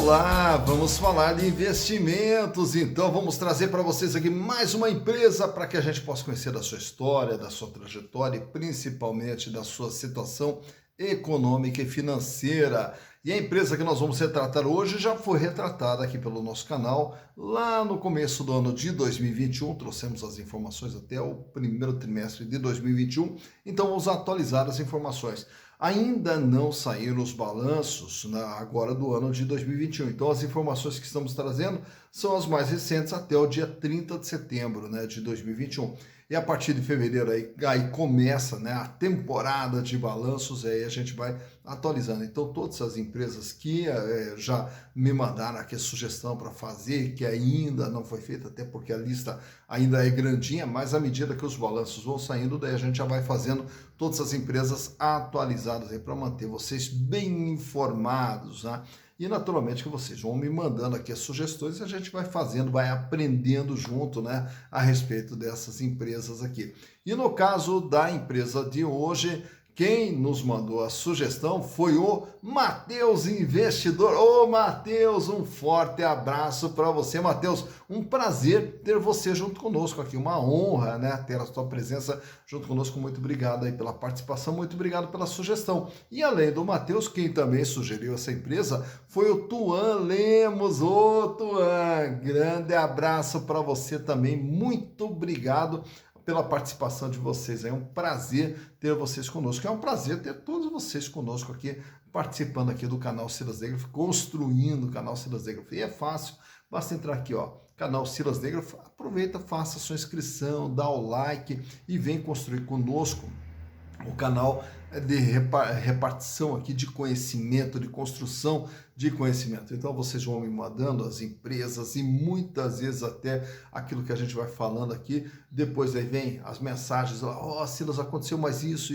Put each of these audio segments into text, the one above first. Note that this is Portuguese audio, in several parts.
Olá, vamos falar de investimentos, então vamos trazer para vocês aqui mais uma empresa para que a gente possa conhecer da sua história, da sua trajetória e principalmente da sua situação econômica e financeira. E a empresa que nós vamos retratar hoje já foi retratada aqui pelo nosso canal lá no começo do ano de 2021, trouxemos as informações até o primeiro trimestre de 2021, então vamos atualizar as informações. Ainda não saíram os balanços agora do ano de 2021, então as informações que estamos trazendo são as mais recentes até o dia 30 de setembro de 2021. E a partir de fevereiro aí começa a temporada de balanços, aí a gente vai atualizando. Então todas as empresas que já me mandaram aqui a sugestão para fazer, que ainda não foi feita, até porque a lista ainda é grandinha, mas à medida que os balanços vão saindo, daí a gente já vai fazendo todas as empresas atualizadas aí para manter vocês bem informados, né? E naturalmente que vocês vão me mandando aqui as sugestões e a gente vai fazendo, vai aprendendo junto, a respeito dessas empresas aqui. E no caso da empresa de hoje, quem nos mandou a sugestão foi o Matheus Investidor. Ô Matheus, um forte abraço para você, Matheus. Um prazer ter você junto conosco aqui, uma honra, ter a sua presença junto conosco. Muito obrigado aí pela participação, muito obrigado pela sugestão. E além do Matheus, quem também sugeriu essa empresa foi o Tuan Lemos. Ô Tuan, grande abraço para você também, muito obrigado pela participação de vocês. É um prazer ter vocês conosco. É um prazer ter todos vocês conosco aqui, participando aqui do canal Silas Negrov, construindo o canal Silas Negrov. E é fácil, basta entrar aqui, canal Silas Negrov, aproveita, faça a sua inscrição, dá o like e vem construir conosco o canal de repartição aqui de conhecimento, de construção de conhecimento. Então vocês vão me mandando as empresas e muitas vezes até aquilo que a gente vai falando aqui, depois aí vem as mensagens, Silas, aconteceu mais isso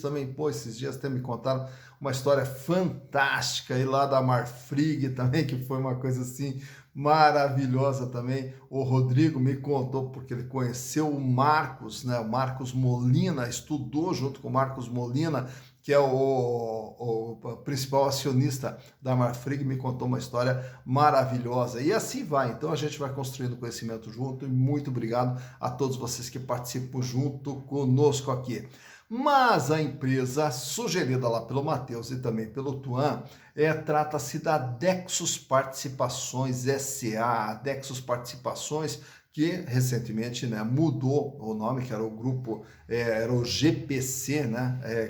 também, esses dias até me contaram uma história fantástica aí lá da Marfrig também, que foi uma coisa assim maravilhosa também. O Rodrigo me contou porque ele conheceu o Marcos, o Marcos Molina, estudou junto com o Marcos Molina, que é o principal acionista da Marfrig, me contou uma história maravilhosa. E assim vai. Então a gente vai construindo conhecimento junto e muito obrigado a todos vocês que participam junto conosco aqui. Mas a empresa sugerida lá pelo Matheus e também pelo Tuan trata-se da Dexus Participações SA, a Dexus Participações, que recentemente mudou o nome, que era o grupo, era o GPC,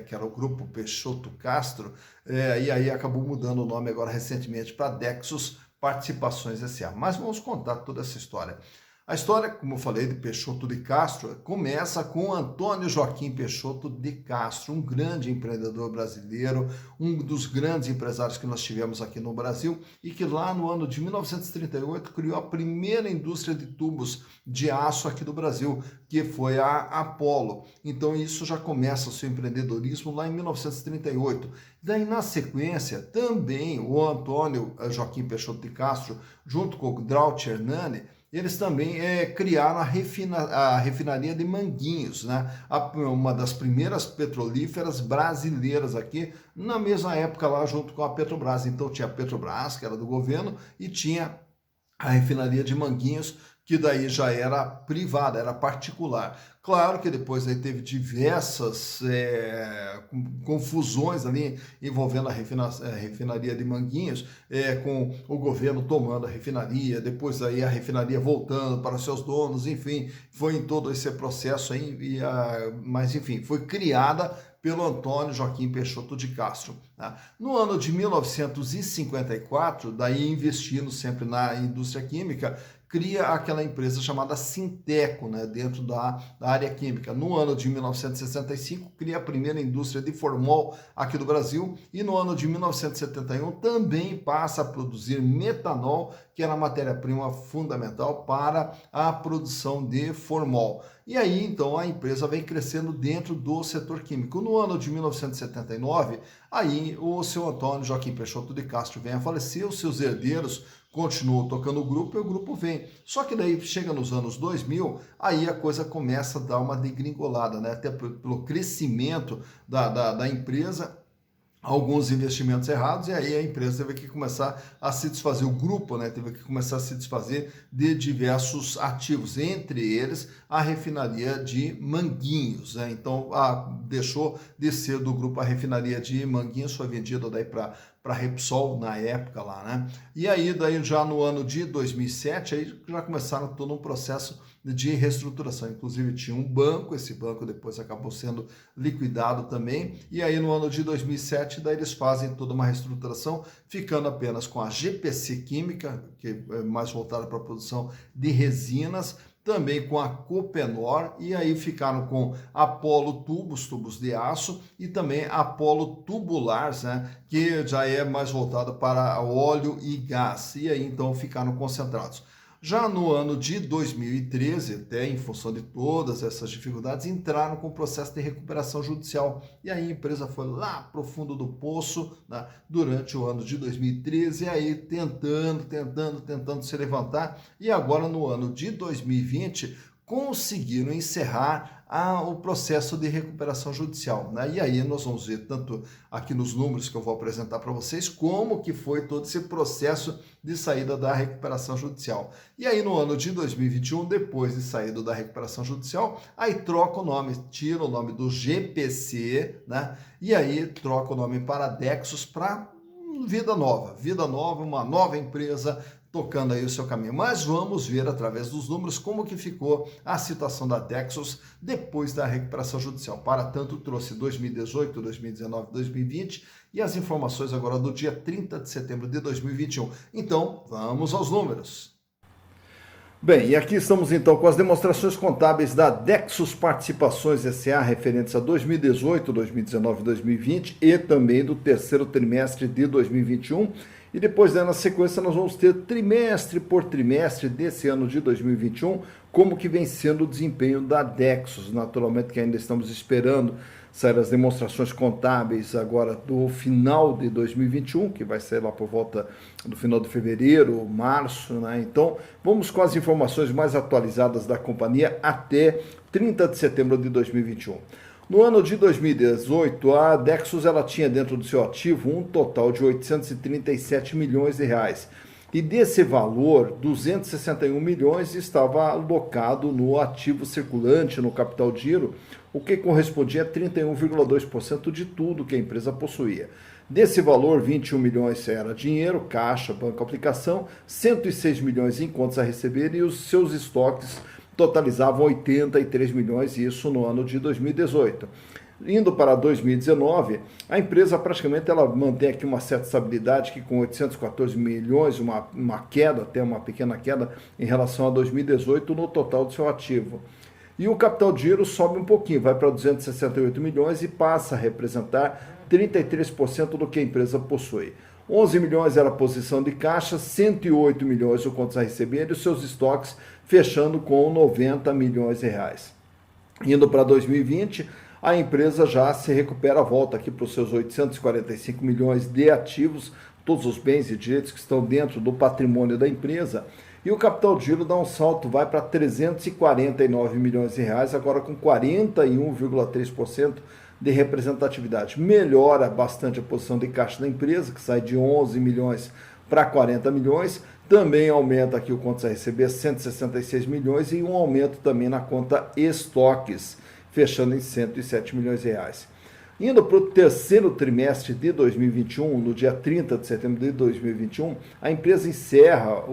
que era o grupo Peixoto Castro, e aí acabou mudando o nome agora recentemente para Dexus Participações SA. Mas vamos contar toda essa história. A história, como eu falei, de Peixoto de Castro, começa com Antônio Joaquim Peixoto de Castro, um grande empreendedor brasileiro, um dos grandes empresários que nós tivemos aqui no Brasil e que lá no ano de 1938 criou a primeira indústria de tubos de aço aqui do Brasil, que foi a Apollo. Então isso já começa o seu empreendedorismo lá em 1938. Daí, na sequência, também o Antônio Joaquim Peixoto de Castro, junto com o Draut Hernani, eles também criaram a refinaria de Manguinhos, uma das primeiras petrolíferas brasileiras aqui, na mesma época lá junto com a Petrobras. Então tinha a Petrobras, que era do governo, e tinha a refinaria de Manguinhos, que daí já era privada, era particular. Claro que depois aí teve diversas confusões ali envolvendo a refinaria de Manguinhos, com o governo tomando a refinaria, depois aí a refinaria voltando para os seus donos, enfim, foi em todo esse processo aí, mas enfim, foi criada pelo Antônio Joaquim Peixoto de Castro. No ano de 1954, daí investindo sempre na indústria química, cria aquela empresa chamada Sinteco, dentro da área química. No ano de 1965, cria a primeira indústria de formol aqui do Brasil e no ano de 1971 também passa a produzir metanol, que era a matéria-prima fundamental para a produção de formol. E aí, então, a empresa vem crescendo dentro do setor químico. No ano de 1979, aí o seu Antônio Joaquim Peixoto de Castro vem a falecer, os seus herdeiros continuam tocando o grupo e o grupo vem. Só que daí chega nos anos 2000, aí a coisa começa a dar uma degringolada, até pelo crescimento da empresa. alguns investimentos errados, e aí a empresa teve que começar a se desfazer, o grupo, né, teve que começar a se desfazer de diversos ativos, entre eles a refinaria de Manguinhos, né? Então deixou de ser do grupo a refinaria de Manguinhos, foi vendida daí para Repsol na época lá, né? E aí daí já no ano de 2007 aí já começaram todo um processo de reestruturação, inclusive tinha um banco, esse banco depois acabou sendo liquidado também, e aí no ano de 2007 daí eles fazem toda uma reestruturação, ficando apenas com a GPC Química, que é mais voltada para a produção de resinas, também com a Copenor, e aí ficaram com Apolo Tubos, tubos de aço, e também Apolo Tubulars, né, que já é mais voltado para óleo e gás, e aí então ficaram concentrados. Já no ano de 2013, até em função de todas essas dificuldades, entraram com o processo de recuperação judicial. E aí a empresa foi lá para o fundo do poço, né, durante o ano de 2013, e aí tentando se levantar. E agora no ano de 2020, conseguiram encerrar o processo de recuperação judicial, né? E aí nós vamos ver tanto aqui nos números que eu vou apresentar para vocês, como que foi todo esse processo de saída da recuperação judicial. E aí no ano de 2021, depois de saída da recuperação judicial, aí troca o nome, tira o nome do GPC, né? E aí troca o nome para Dexus para vida nova, uma nova empresa tocando aí o seu caminho. Mas vamos ver através dos números como que ficou a situação da Dexus depois da recuperação judicial. Para tanto, trouxe 2018, 2019, 2020 e as informações agora do dia 30 de setembro de 2021. Então, vamos aos números. Bem, e aqui estamos então com as demonstrações contábeis da Dexus Participações S.A. referentes a 2018, 2019 e 2020 e também do terceiro trimestre de 2021. E depois, na sequência, nós vamos ter trimestre por trimestre desse ano de 2021, como que vem sendo o desempenho da Dexus. Naturalmente que ainda estamos esperando sair as demonstrações contábeis agora do final de 2021, que vai sair lá por volta do final de fevereiro, março, né? Então, vamos com as informações mais atualizadas da companhia até 30 de setembro de 2021. No ano de 2018, a Dexus ela tinha dentro do seu ativo um total de 837 milhões de reais. E desse valor, 261 milhões estava alocado no ativo circulante, no capital de giro, o que correspondia a 31,2% de tudo que a empresa possuía. Desse valor, 21 milhões era dinheiro, caixa, banco, aplicação, 106 milhões em contas a receber e os seus estoques totalizavam 83 milhões, isso no ano de 2018. Indo para 2019, a empresa praticamente ela mantém aqui uma certa estabilidade, que com 814 milhões, uma queda, até uma pequena queda em relação a 2018 no total do seu ativo. E o capital de giro sobe um pouquinho, vai para 268 milhões e passa a representar 33% do que a empresa possui. 11 milhões era a posição de caixa, 108 milhões o contas a receber e os seus estoques fechando com 90 milhões de reais. Indo para 2020, a empresa já se recupera, volta aqui para os seus 845 milhões de ativos, todos os bens e direitos que estão dentro do patrimônio da empresa, e o capital de giro dá um salto, vai para 349 milhões de reais, agora com 41,3% de representatividade. Melhora bastante a posição de caixa da empresa, que sai de 11 milhões para 40 milhões, também aumenta aqui o contas a receber 166 milhões e um aumento também na conta estoques, fechando em 107 milhões de reais. Indo para o terceiro trimestre de 2021, no dia 30 de setembro de 2021, a empresa encerra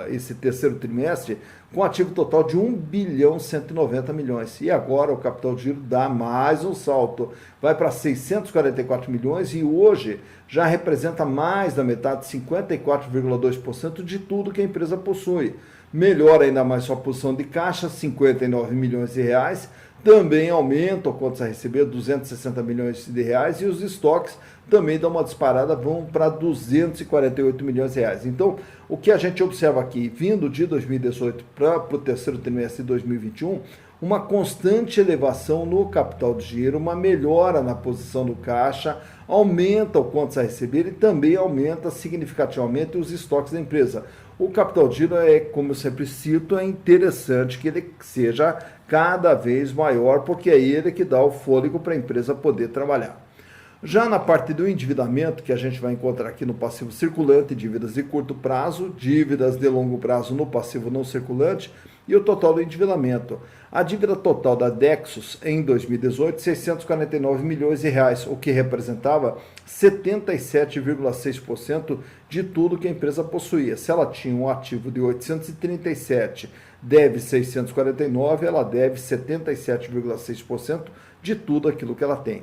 esse terceiro trimestre com ativo total de 1 bilhão 190 milhões. E agora o capital de giro dá mais um salto, vai para 644 milhões e hoje já representa mais da metade, 54,2% de tudo que a empresa possui. Melhora ainda mais sua posição de caixa, 59 milhões de reais, também aumenta o contas a receber, 260 milhões de reais, e os estoques também dão uma disparada, vão para 248 milhões de reais. Então, o que a gente observa aqui, vindo de 2018 para o terceiro trimestre de 2021, uma constante elevação no capital de giro, uma melhora na posição do caixa, aumenta o contas a receber e também aumenta significativamente os estoques da empresa. O capital de giro como eu sempre cito, é interessante que ele seja cada vez maior, porque é ele que dá o fôlego para a empresa poder trabalhar. Já na parte do endividamento, que a gente vai encontrar aqui no passivo circulante, dívidas de curto prazo, dívidas de longo prazo no passivo não circulante e o total do endividamento. A dívida total da Dexus em 2018, 649 milhões de reais, o que representava 77,6% de tudo que a empresa possuía. Se ela tinha um ativo de 837, deve 649, ela deve 77,6% de tudo aquilo que ela tem.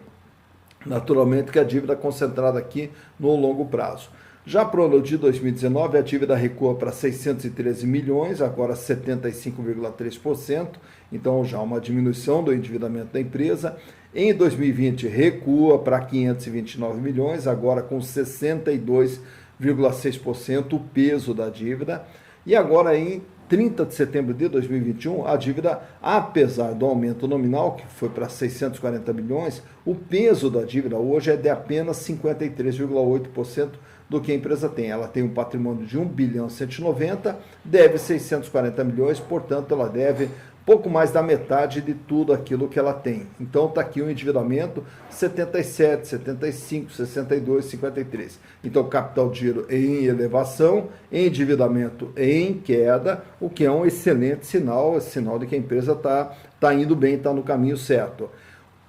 Naturalmente que a dívida é concentrada aqui no longo prazo. Já para o ano de 2019, a dívida recua para 613 milhões, agora 75,3%, então já uma diminuição do endividamento da empresa. Em 2020, recua para 529 milhões, agora com 62,6% o peso da dívida. E agora em 30 de setembro de 2021, a dívida, apesar do aumento nominal, que foi para 640 milhões, o peso da dívida hoje é de apenas 53,8% do que a empresa tem. Ela tem um patrimônio de 1 bilhão 190, deve 640 milhões, portanto, ela deve pouco mais da metade de tudo aquilo que ela tem. Então está aqui o endividamento 77, 75, 62, 53. Então capital de giro em elevação, endividamento em queda, o que é um excelente sinal, sinal de que a empresa está indo bem, está no caminho certo.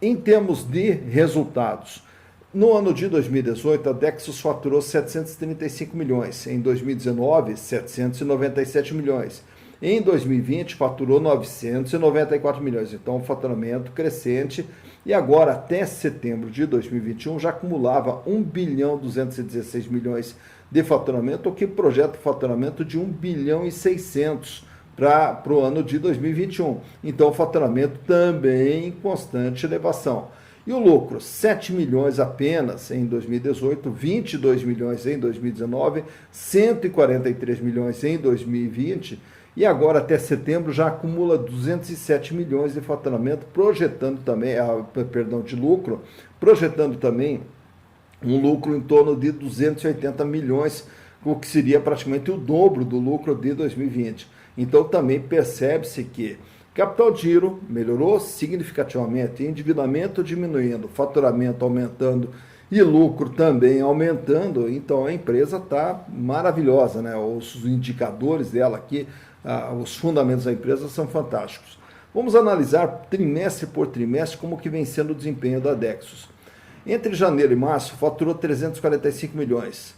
Em termos de resultados, no ano de 2018, a Dexus faturou 735 milhões, em 2019, 797 milhões. Em 2020, faturou 994 milhões, então um faturamento crescente, e agora até setembro de 2021 já acumulava 1 bilhão 216 milhões de faturamento, o que projeta o faturamento de 1 bilhão e 600 para o ano de 2021. Então o faturamento também em constante elevação. E o lucro, 7 milhões apenas em 2018, 22 milhões em 2019, 143 milhões em 2020, e agora até setembro já acumula 207 milhões de faturamento, projetando também, de lucro, projetando também um lucro em torno de 280 milhões, o que seria praticamente o dobro do lucro de 2020. Então também percebe-se que capital de giro melhorou significativamente, endividamento diminuindo, faturamento aumentando e lucro também aumentando, então a empresa está maravilhosa, né? Os indicadores dela aqui, os fundamentos da empresa são fantásticos. Vamos analisar trimestre por trimestre como que vem sendo o desempenho da Dexus. Entre janeiro e março, faturou 345 milhões.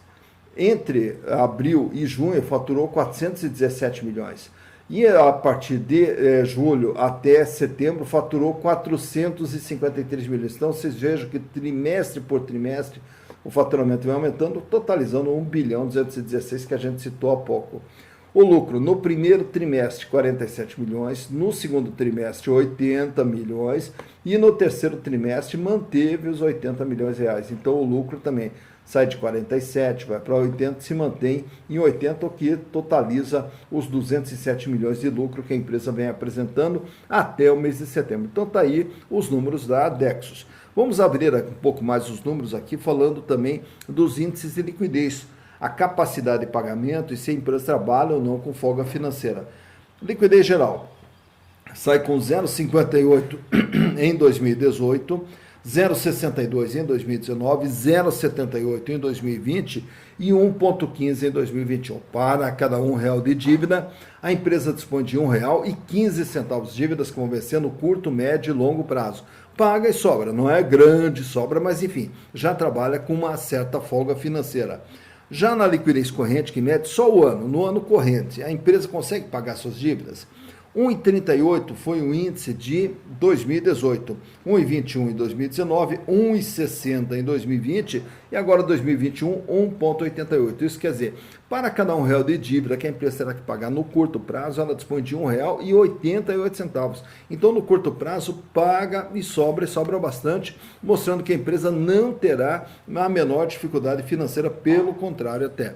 Entre abril e junho, faturou 417 milhões. E a partir de julho até setembro, faturou 453 milhões. Então, vocês vejam que trimestre por trimestre, o faturamento vem aumentando, totalizando 1 bilhão 216 que a gente citou há pouco. O lucro no primeiro trimestre, 47 milhões, no segundo trimestre, 80 milhões, e no terceiro trimestre manteve os 80 milhões de reais. Então, o lucro também sai de 47, vai para 80, se mantém em 80, o que totaliza os 207 milhões de lucro que a empresa vem apresentando até o mês de setembro. Então está aí os números da Dexus. Vamos abrir um pouco mais os números aqui, falando também dos índices de liquidez, a capacidade de pagamento e se a empresa trabalha ou não com folga financeira. Liquidez geral sai com 0,58 em 2018, 0,62 em 2019, 0,78 em 2020 e 1,15 em 2021. Para cada R$1 de dívida, a empresa dispõe de R$1,15 dívidas que vão vencer no curto, médio e longo prazo. Paga e sobra, não é grande sobra, mas enfim, já trabalha com uma certa folga financeira. Já na liquidez corrente, que mede só o ano, no ano corrente, a empresa consegue pagar suas dívidas? 1,38 foi o índice de 2018, 1,21 em 2019, 1,60 em 2020 e agora 2021, 1,88. Isso quer dizer, para cada R$1 de dívida que a empresa terá que pagar no curto prazo, ela dispõe de R$1,88. Então, no curto prazo, paga e sobra bastante, mostrando que a empresa não terá a menor dificuldade financeira, pelo contrário até.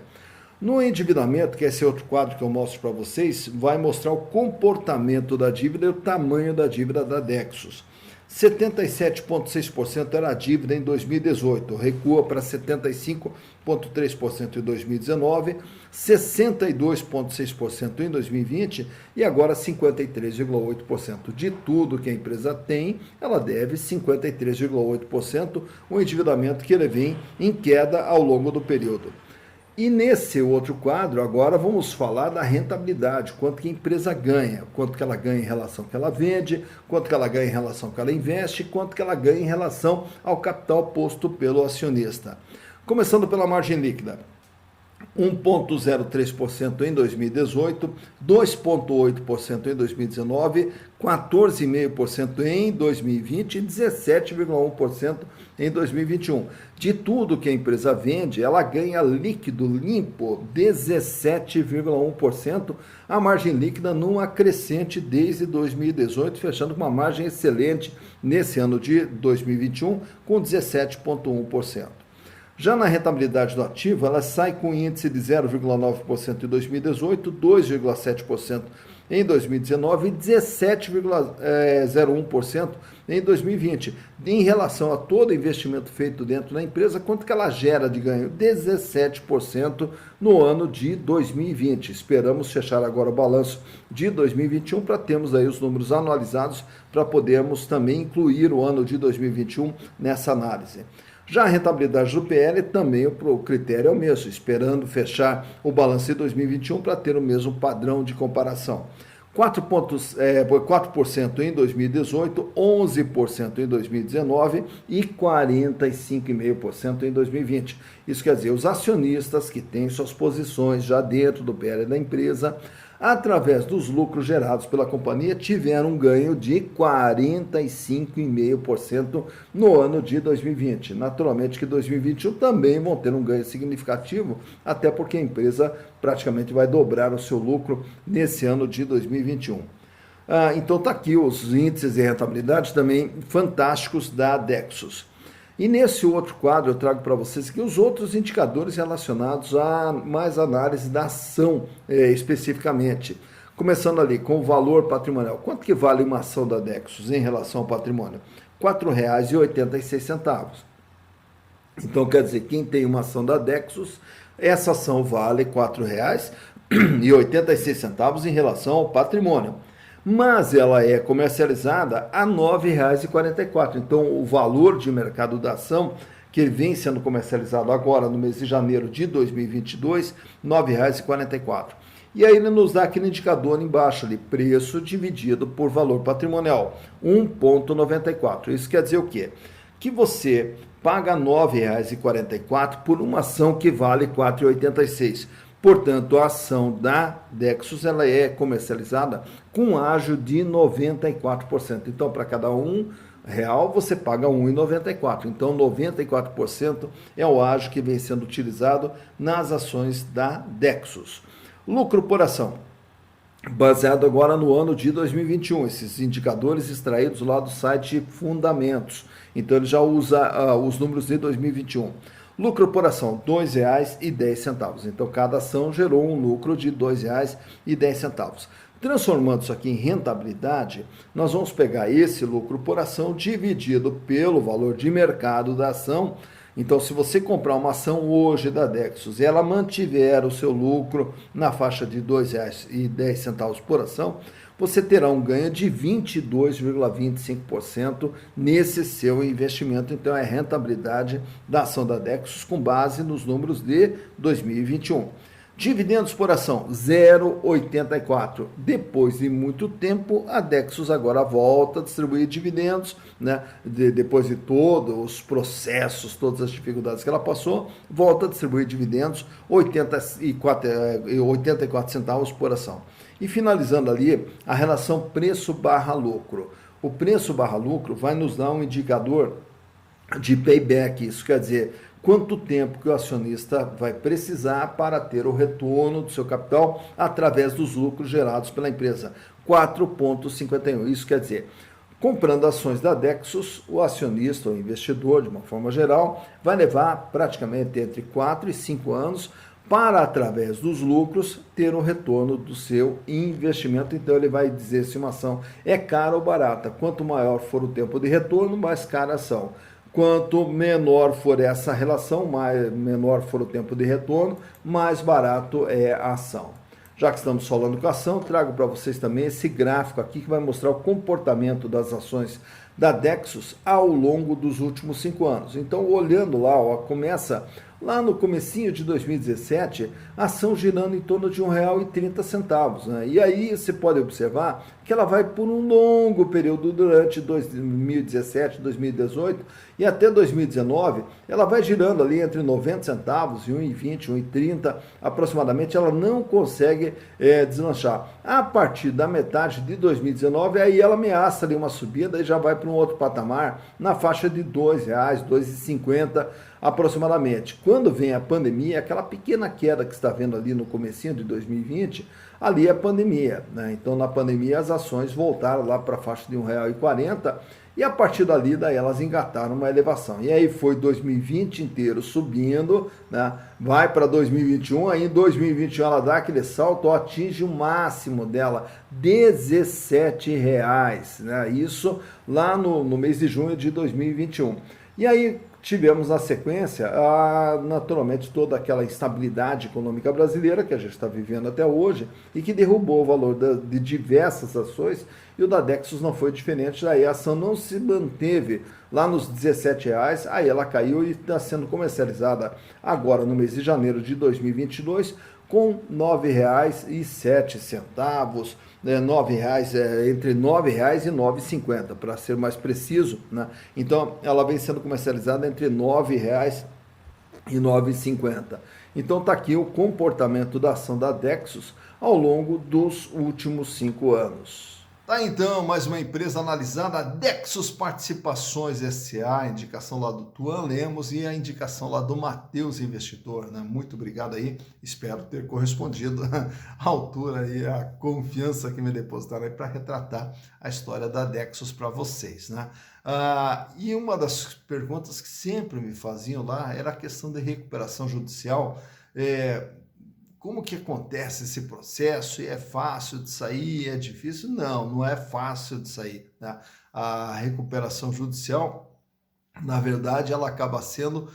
No endividamento, que é esse outro quadro que eu mostro para vocês, vai mostrar o comportamento da dívida e o tamanho da dívida da Dexus. 77,6% era a dívida em 2018, recua para 75,3% em 2019, 62,6% em 2020 e agora 53,8%. De tudo que a empresa tem, ela deve 53,8%, um endividamento que ele vem em queda ao longo do período. E nesse outro quadro, agora vamos falar da rentabilidade, quanto que a empresa ganha, quanto que ela ganha em relação ao que ela vende, quanto que ela ganha em relação ao que ela investe, quanto que ela ganha em relação ao capital posto pelo acionista. Começando pela margem líquida. 1,03% em 2018, 2,8% em 2019, 14,5% em 2020 e 17,1% em 2021. De tudo que a empresa vende, ela ganha líquido limpo 17,1%, a margem líquida numa crescente desde 2018, fechando com uma margem excelente nesse ano de 2021 com 17,1%. Já na rentabilidade do ativo, ela sai com índice de 0,9% em 2018, 2,7% em 2019 e 17,01% em 2020. Em relação a todo investimento feito dentro da empresa, quanto que ela gera de ganho? 17% no ano de 2020. Esperamos fechar agora o balanço de 2021 para termos aí os números anualizados para podermos também incluir o ano de 2021 nessa análise. Já a rentabilidade do PL também o critério é o mesmo, esperando fechar o balanço de 2021 para ter o mesmo padrão de comparação. 4% em 2018, 11% em 2019 e 45,5% em 2020. Isso quer dizer, os acionistas que têm suas posições já dentro do PL da empresa, através dos lucros gerados pela companhia, tiveram um ganho de 45,5% no ano de 2020. Naturalmente que 2021 também vão ter um ganho significativo, até porque a empresa praticamente vai dobrar o seu lucro nesse ano de 2021. Então está aqui os índices de rentabilidade também fantásticos da Dexus. E nesse outro quadro eu trago para vocês aqui os outros indicadores relacionados a mais análise da ação especificamente. Começando ali com o valor patrimonial. Quanto que vale uma ação da Dexus em relação ao patrimônio? R$ 4,86. Então quer dizer, quem tem uma ação da Dexus, essa ação vale R$ 4,86 em relação ao patrimônio. Mas ela é comercializada a R$ 9,44. Então, o valor de mercado da ação, que vem sendo comercializado agora no mês de janeiro de 2022, R$ 9,44. E aí ele nos dá aquele indicador embaixo ali, preço dividido por valor patrimonial, 1,94. Isso quer dizer o quê? Que você paga R$ 9,44 por uma ação que vale R$ 4,86. Portanto, a ação da Dexus ela é comercializada com um ágio de 94%. Então, para cada R$1, você paga R$ 1,94. Então, 94% é o ágio que vem sendo utilizado nas ações da Dexus. Lucro por ação, baseado agora no ano de 2021. Esses indicadores extraídos lá do site Fundamentos. Então, ele já usa os números de 2021. Lucro por ação, R$ 2,10. Então, cada ação gerou um lucro de R$ 2,10. Transformando isso aqui em rentabilidade, nós vamos pegar esse lucro por ação dividido pelo valor de mercado da ação. Então, se você comprar uma ação hoje da Dexus e ela mantiver o seu lucro na faixa de R$ 2,10 por ação, você terá um ganho de 22,25% nesse seu investimento. Então, é a rentabilidade da ação da Dexus com base nos números de 2021. Dividendos por ação, 0,84. Depois de muito tempo, a Dexus agora volta a distribuir dividendos, né? Depois de todos os processos, todas as dificuldades que ela passou, volta a distribuir dividendos, 84 centavos por ação. E finalizando ali, a relação preço/lucro. O preço/lucro vai nos dar um indicador de payback, isso quer dizer, quanto tempo que o acionista vai precisar para ter o retorno do seu capital através dos lucros gerados pela empresa. 4,51. Isso quer dizer, comprando ações da Dexus, o acionista ou investidor, de uma forma geral, vai levar praticamente entre 4 e 5 anos para, através dos lucros, ter o retorno do seu investimento. Então ele vai dizer se uma ação é cara ou barata. Quanto maior for o tempo de retorno, mais cara a ação. Quanto menor for essa relação, menor for o tempo de retorno, mais barato é a ação. Já que estamos falando com ação, trago para vocês também esse gráfico aqui que vai mostrar o comportamento das ações da Dexus ao longo dos últimos 5 anos. Então, olhando lá, ó, começa lá no comecinho de 2017, a ação girando em torno de R$ 1,30, né? E aí você pode observar que ela vai por um longo período durante 2017, 2018 e até 2019, ela vai girando ali entre 90 centavos e 1,20, 1,30 aproximadamente, ela não consegue deslanchar. A partir da metade de 2019, aí ela ameaça ali uma subida e já vai para um outro patamar na faixa de R$ 2,00, 2,50 aproximadamente. Quando vem a pandemia, aquela pequena queda que está vendo ali no comecinho de 2020, ali é a pandemia, né? Então na pandemia as ações voltaram lá para a faixa de R$ 1,40 e a partir dali daí elas engataram uma elevação. E aí foi 2020 inteiro subindo, né? Vai para 2021, aí em 2021 ela dá aquele salto, atinge o máximo dela, R$ 17,00, né? Isso lá no mês de junho de 2021. E aí tivemos na sequência, naturalmente, toda aquela instabilidade econômica brasileira que a gente está vivendo até hoje e que derrubou o valor de diversas ações, e o da Dexus não foi diferente. Daí a ação não se manteve lá nos R$ 17,00, aí ela caiu e está sendo comercializada agora no mês de janeiro de 2022 com R$ 9,07, entre R$ 9,00 e R$ 9,50, para ser mais preciso, né? Então, ela vem sendo comercializada entre R$ 9,00 e R$ 9,50. Então, está aqui o comportamento da ação da Dexus ao longo dos últimos 5 anos. Tá então, mais uma empresa analisada, Dexus Participações S.A., indicação lá do Tuan Lemos e a indicação lá do Matheus Investidor, né? Muito obrigado aí, espero ter correspondido à altura e à confiança que me depositaram aí para retratar a história da Dexus para vocês, né? E uma das perguntas que sempre me faziam lá era a questão de recuperação judicial. Como que acontece esse processo? E é fácil de sair? É difícil? Não, não é fácil de sair, né? A recuperação judicial, na verdade, ela acaba sendo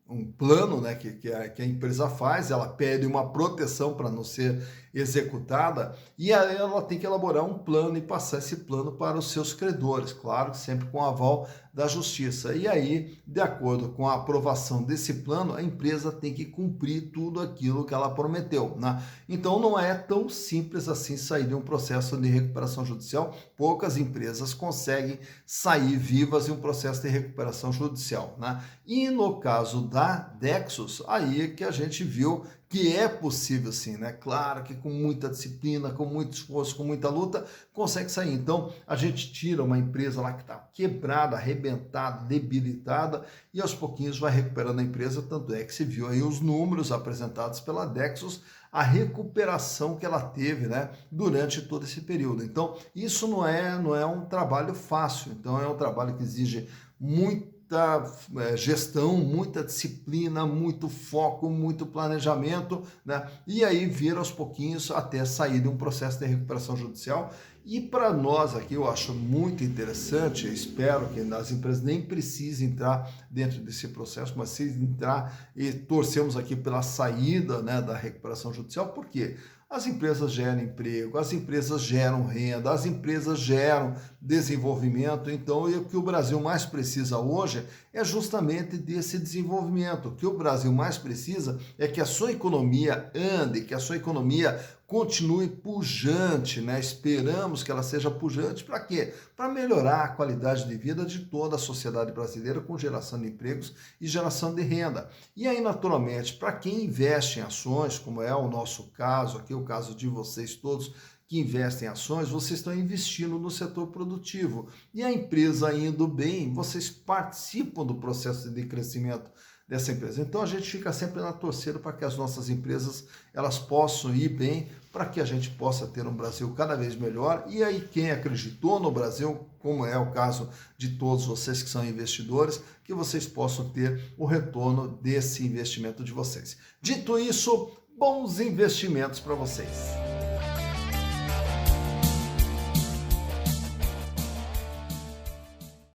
um plano, né, que a empresa faz, ela pede uma proteção para não ser executada e aí ela tem que elaborar um plano e passar esse plano para os seus credores, claro que sempre com aval da justiça. E aí, de acordo com a aprovação desse plano, a empresa tem que cumprir tudo aquilo que ela prometeu, né? Então não é tão simples assim sair de um processo de recuperação judicial. Poucas empresas conseguem sair vivas de um processo de recuperação judicial, né? E no caso da Dexus, aí é que a gente viu que é possível sim, né? Claro que com muita disciplina, com muito esforço, com muita luta, consegue sair. Então, a gente tira uma empresa lá que está quebrada, arrebentada, debilitada, e aos pouquinhos vai recuperando a empresa, tanto é que se viu aí os números apresentados pela Dexus, a recuperação que ela teve, né, durante todo esse período. Então, isso não é um trabalho fácil, então é um trabalho que exige muita gestão, muita disciplina, muito foco, muito planejamento, né? E aí vir aos pouquinhos até sair de um processo de recuperação judicial. E para nós aqui eu acho muito interessante, eu espero que as empresas nem precisem entrar dentro desse processo, mas se entrar e torcemos aqui pela saída, né, da recuperação judicial, por quê? As empresas geram emprego, as empresas geram renda, as empresas geram desenvolvimento. Então, o que o Brasil mais precisa hoje é justamente desse desenvolvimento. O que o Brasil mais precisa é que a sua economia ande, que a sua economia continue pujante, né? Esperamos que ela seja pujante para quê? Para melhorar a qualidade de vida de toda a sociedade brasileira com geração de empregos e geração de renda. E aí, naturalmente, para quem investe em ações, como é o nosso caso aqui, o caso de vocês todos que investem em ações, vocês estão investindo no setor produtivo. E a empresa indo bem, vocês participam do processo de crescimento dessa empresa. Então a gente fica sempre na torcida para que as nossas empresas elas possam ir bem, para que a gente possa ter um Brasil cada vez melhor. E aí quem acreditou no Brasil, como é o caso de todos vocês que são investidores, que vocês possam ter o retorno desse investimento de vocês. Dito isso, bons investimentos para vocês.